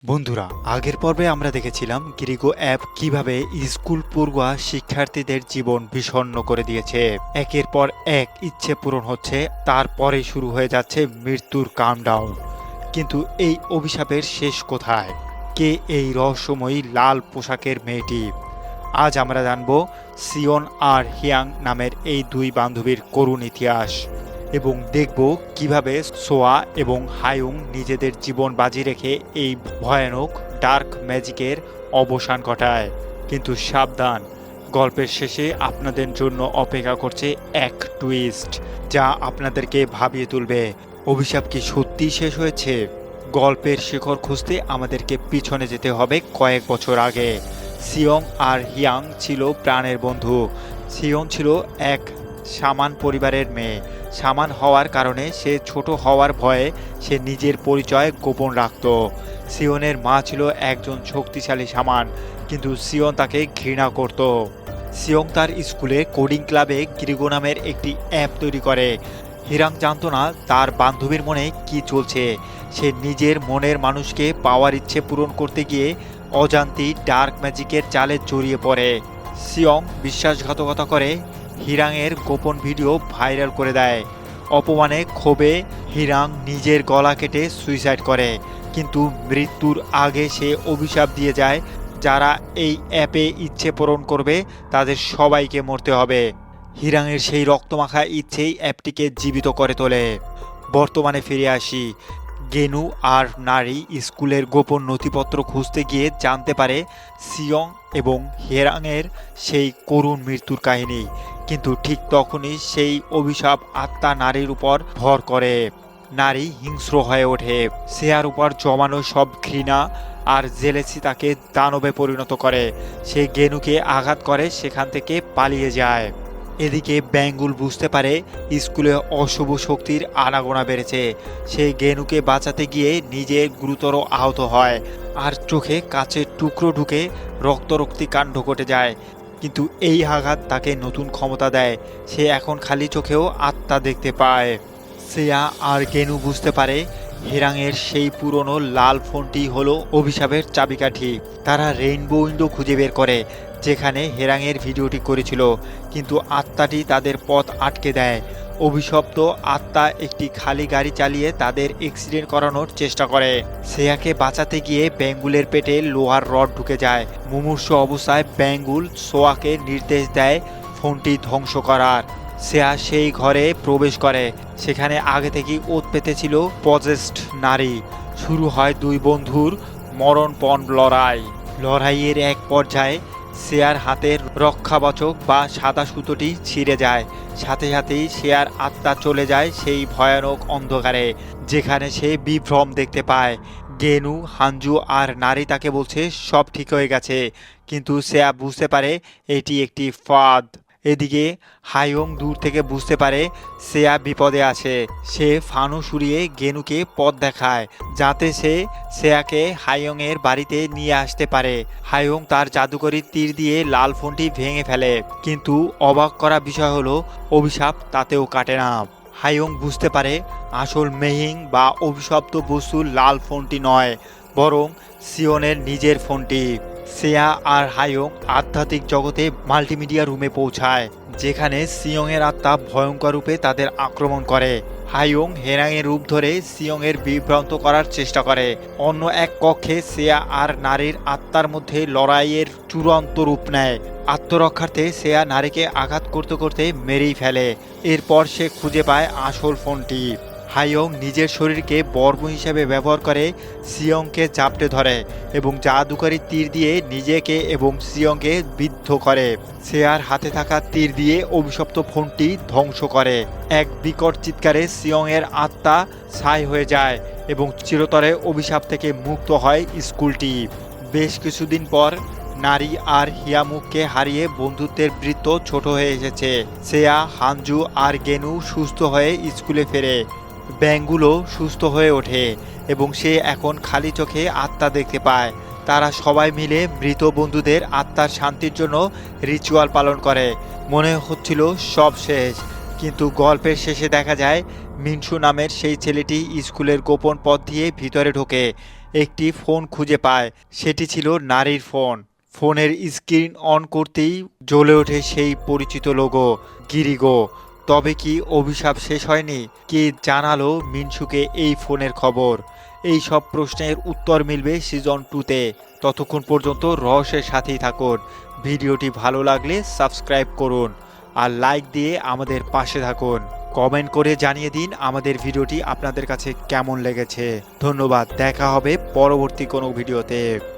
বন্ধুরা, আগের পর্বে আমরা দেখেছিলাম গিরিগো অ্যাপ কিভাবে স্কুল পড়ুয়া শিক্ষার্থীদের জীবন বিষণ্ণ করে দিয়েছে। একের পর এক ইচ্ছে পূরণ হচ্ছে, তারপরে শুরু হয়ে যাচ্ছে মৃত্যুর কাউন্টডাউন। কিন্তু এই অভিশাপের শেষ কোথায়? কে এই রহস্যময়ী লাল পোশাকের মেয়েটি? আজ আমরা জানব সিয়ন আর হিয়াং নামের এই দুই বান্ধবীর করুণ ইতিহাস এবং দেখব কিভাবে সোয়া এবং হায়ুং নিজেদের জীবন বাজি রেখে এই ভয়ানক ডার্ক ম্যাজিকের অবসান ঘটায়। কিন্তু সাবধান, গল্পের শেষে আপনাদের জন্য অপেক্ষা করছে এক টুইস্ট যা আপনাদেরকে ভাবিয়ে তুলবে। অভিশাপ কি সত্যিই শেষ হয়েছে? গল্পের শিখর খুঁজতে আমাদেরকে পিছনে যেতে হবে কয়েক বছর আগে। সিয়ং আর হিয়াং ছিল প্রাণের বন্ধু। সিয়ং ছিল এক সামান পরিবারের মেয়ে। সামান হওয়ার কারণে সে ছোট হওয়ার ভয়ে সে নিজের পরিচয় গোপন রাখত। সিয়নের মা ছিল একজন শক্তিশালী সামান, কিন্তু সিয়ন তাকে ঘৃণা করত। সিয়ং তার স্কুলে কোডিং ক্লাবে গিরিগো নামের একটি অ্যাপ তৈরি করে। হিরাং জানত না তার বান্ধবীর মনে কি চলছে। সে নিজের মনের মানুষকে পাওয়ার ইচ্ছে পূরণ করতে গিয়ে অজান্তেই ডার্ক ম্যাজিকের জালে জড়িয়ে পড়ে। সিয়ং বিশ্বাসঘাতকতা করে হিরাংয়ের গোপন ভিডিও ভাইরাল করে দেয়। অপমানে ক্ষোভে হিরাং নিজের গলা কেটে সুইসাইড করে, কিন্তু মৃত্যুর আগে সে অভিশাপ দিয়ে যায়, যারা এই অ্যাপে ইচ্ছে পূরণ করবে তাদের সবাইকে মরতে হবে। হিরাংয়ের সেই রক্তমাখা ইচ্ছেই অ্যাপটিকে জীবিত করে তোলে। বর্তমানে ফিরে আসি। গেনু আর নারী স্কুলের গোপন নথিপত্র খুঁজতে গিয়ে জানতে পারে সিয়ং এবং হেরাংয়ের সেই করুণ মৃত্যুর কাহিনী। কিন্তু ঠিক তখনই সেই অভিশাপ আত্মা নারীর উপর ভর করে। নারী হিংস্র হয়ে ওঠে। সেয়ার উপর জমানো সব ঘৃণা আর জেলেসি তাকে দানবে পরিণত করে। সে গেনুকে আঘাত করে, সেখান থেকে পালিয়ে যায়। এদিকে ব্যাঙ্গুল বুঝতে পারে স্কুলে অশুভ শক্তির আনাগোনা বেড়েছে। সে গেনুকে বাঁচাতে গিয়ে নিজে গুরুতর আহত হয় আর চোখে কাচের টুকরো ঢুকে রক্তরক্তি কাণ্ড ঘটে যায়। কিন্তু এই আঘাত তাকে নতুন ক্ষমতা দেয়। সে এখন খালি চোখেও আত্মা দেখতে পায়। সেয়া আর গেনু বুঝতে পারে হিরাংয়ের সেই পুরনো লাল ফোনটি হলো অভিশাপের চাবিকাঠি। তারা রেইনবো উইন্ডো খুঁজে বের করে যেখানে হেরাংয়ের ভিডিওটি করেছিল, কিন্তু আত্মাটি তাদের পথ আটকে দেয়। অভিশপ্ত আত্মা একটি খালি গাড়ি চালিয়ে তাদের অ্যাক্সিডেন্ট করানোর চেষ্টা করে। সেয়াকে বাঁচাতে গিয়ে ব্যাঙ্গুলের পেটে লোহার রড ঢুকে যায়। মুমূর্ষ অবস্থায় ব্যাঙ্গুল সোয়াকে নির্দেশ দেয় ফোনটি ধ্বংস করার। সেয়া সেই ঘরে প্রবেশ করে। সেখানে আগে থেকেই ওত পেতেছিল পজেসড নারী। শুরু হয় দুই বন্ধুর মরণপণ লড়াই। লড়াইয়ের এক পর্যায়ে সেয়ার হাতের রক্ষাবাচক বা সাদা সুতোটি ছিঁড়ে যায়। সাথে সাথেই সেয়ার আত্মা চলে যায় সেই ভয়ানক অন্ধকারে, যেখানে সে বিভ্রম দেখতে পায়। গেনু, হানজু আর নারী তাকে বলছে সব ঠিক হয়ে গেছে, কিন্তু সেয়া বুঝতে পারে এটি একটি ফাঁদ। এদিকে হাইয়ং দূর থেকে বুঝতে পারে সেয়া বিপদে আছে। সে ফানুস উড়িয়ে গেনুকে পথ দেখায় যাতে সে সেয়াকে হাইয়ংয়ের বাড়িতে নিয়ে আসতে পারে। হাইয়ং তার জাদুকরি তীর দিয়ে লাল ফোনটি ভেঙে ফেলে, কিন্তু অবাক করা বিষয় হলো অভিশাপ তাতেও কাটে না। হাইয়ং বুঝতে পারে আসল মেহিং বা অভিশপ্ত বস্তু লাল ফোনটি নয়, বরং সিয়নের নিজের ফোনটি। সেয়া আর হাইয়ং আধ্যাত্মিক জগতে মাল্টিমিডিয়া রুমে পৌঁছায়, যেখানে সিয়ংয়ের আত্মা ভয়ঙ্কর রূপে তাদের আক্রমণ করে। হাইয়ং হেরাংয়ের রূপ ধরে সিয়ংয়ের বিভ্রান্ত করার চেষ্টা করে। অন্য এক কক্ষে সেয়া আর নারীর আত্মার মধ্যে লড়াইয়ের চূড়ান্ত রূপ নেয়। আত্মরক্ষার্থে সেয়া নারীকে আঘাত করতে করতে মেরেই ফেলে। এরপর সে খুঁজে পায় আসল ফোনটি। হাইয়ং নিজের শরীরকে বর্ম হিসেবে ব্যবহার করে সিয়ংকে চাপটে ধরে এবং জাদুকরি তীর দিয়ে নিজেকে এবং সিয়ংকে বিদ্ধ করে। সেয়ার হাতে থাকা তীর দিয়ে অভিশপ্ত ফোনটি ধ্বংস করে। এক বিকট চিৎকারে সিয়ংয়ের আত্মা ছাই হয়ে যায় এবং চিরতরে অভিশাপ থেকে মুক্ত হয় স্কুলটি। বেশ কিছুদিন পর নারী আর হিয়ামুখকে হারিয়ে বন্ধুত্বের বৃত্ত ছোট হয়ে এসেছে। সেয়া, হানজু আর গেনু সুস্থ হয়ে স্কুলে ফেরে। ব্যাঙগুলো সুস্থ হয়ে ওঠে এবং সে এখন খালি চোখে আত্মা দেখতে পায়। তারা সবাই মিলে মৃত বন্ধুদের আত্মার শান্তির জন্য রিচুয়াল পালন করে। মনে হচ্ছিল সব শেষ, কিন্তু গল্পের শেষে দেখা যায় মিনসু নামের সেই ছেলেটি স্কুলের গোপন পথ দিয়ে ভিতরে ঢোকে একটি ফোন খুঁজে পায়। সেটি ছিল নারীর ফোন। ফোনের স্ক্রিন অন করতেই জ্বলে ওঠে সেই পরিচিত লোগো, গিরিগো। তবে কি অভিশাপ শেষ হয়নি? কে জানালো মিনসুকে এই ফোনের খবর? এই সব প্রশ্নের উত্তর মিলবে সিজন 2-তে। ততক্ষণ পর্যন্ত রহস্যের সাথেই থাকুন। ভিডিওটি ভালো লাগলে সাবস্ক্রাইব করুন আর লাইক দিয়ে আমাদের পাশে থাকুন। কমেন্ট করে জানিয়ে দিন আমাদের ভিডিওটি আপনাদের কাছে কেমন লেগেছে। ধন্যবাদ, দেখা হবে পরবর্তী কোনো ভিডিওতে।